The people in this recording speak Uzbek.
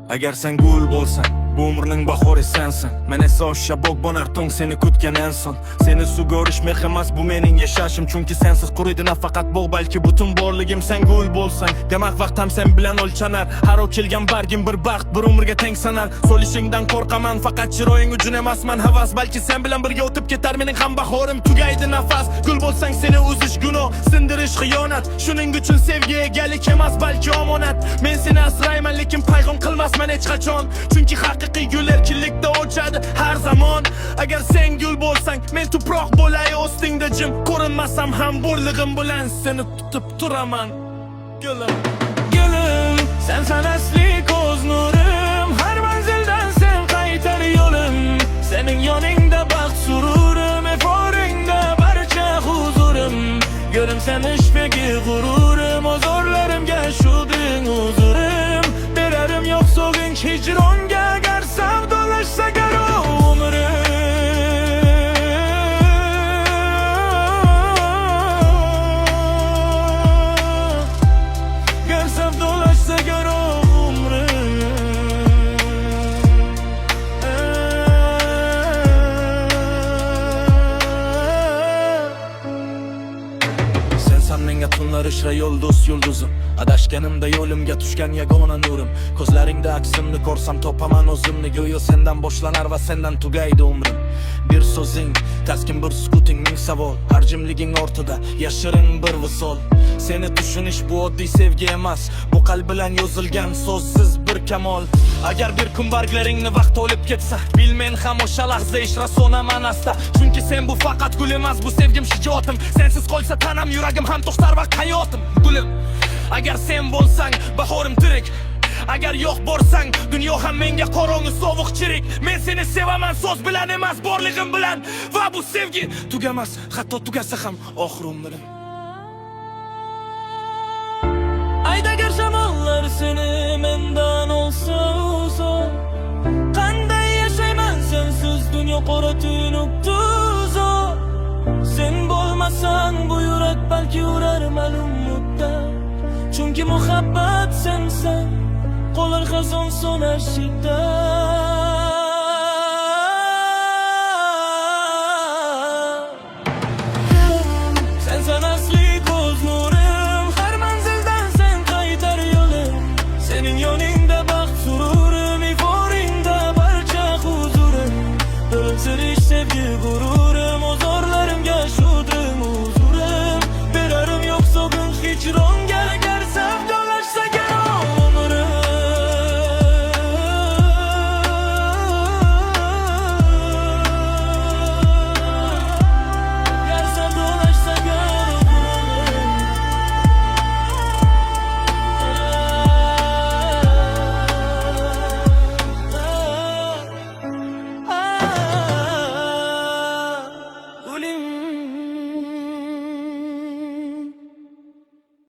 Agar sen gul bo'lsan, bu umrning bahori sensan. Men esa o'sha bog'bonar tong seni kutgan inson. Seni sug'orish mehr emas, bu mening yashashim. Chunki sensiz quriydi nafaqat bog', balki butun borligim. Sen gul bo'lsang, demak vaqtim sen bilan o'lchanar. Har o'kilgan bargim bir baxt, bir umrga teng sanar. So'lishingdan qo'rqaman, faqat chiroying uchun emasman havas. Balki sen bilan birga o'tib ketar mening ham bahorim. Tugaydi nafas, gul bo'lsang seni uzish gunoh, sindirish xiyonat. Shuning uchun sevgi egalik emas, balki omonat. Men seni asrayman, lekin payg'am qilmasman hech qachon. Chunki haqiqiy gul erkinlikda o'chadi har zamon. Agar sen gul bo'lsang, men tuproq bo'lay ostingda jim. Ko'rinmasam ham borlig'im bilan seni tutib turaman. Gulim, Gülüm, sen asli ko'z nurim. Har manzildan sen qaytar yo'lim. Sening yoningda baxt sururim, eforingda barcha huzurim. Gülüm, sen ishbegi g'ururim, ozorlarimga shuding huzurim. Berarim yo'q so'g'ing hijronga, agar savdolashsa garo umrim. Gar savdolashsa garo umrim. sensan menga tunlar ishra yulduzim. Adashganimda yo'limga tushgan yagona nurim. Ko'zlaringda aksimni ko'rsam topaman o'zimni. Go'yo sendan boshlanar va sendan tugaydi umrim. Bir so'zing, taskin bir sukuting ming savol. Har jimliging ortida yashirin bir visol. Seni tushunish bu oddiy sevgi emas, bu qalb bilan yozilgan so'zsiz bir kamol. Agar bir kun barglaringni vaqt olib ketsa, bil men ham o'sha lahza ishra so'naman asta. Chunki sen bu faqat gul emas, bu sevgim shijoatim. Sensiz qolsa tanam, yuragim ham to'xtar va hayotim. Gulim, agar sen bo'lsang, bahorim tirik. Agar yo'q bo'lsang, dunyo ham menga qorong'i sovuq chirik. Men seni sevaman so'z bilan emas, borlig'im bilan. Va bu sevgi tugamas, hatto tugasa ham oxir umrim. Aydagar shamollar seni mendan olsa uzon. Qanday yashayman sensiz, dunyo qora tunib tuzor. Sen bo'lmasang bu yurak balki urar ma'lum muddat. Chunki muhabbat sensan, qolar xazon so'nar shiddat.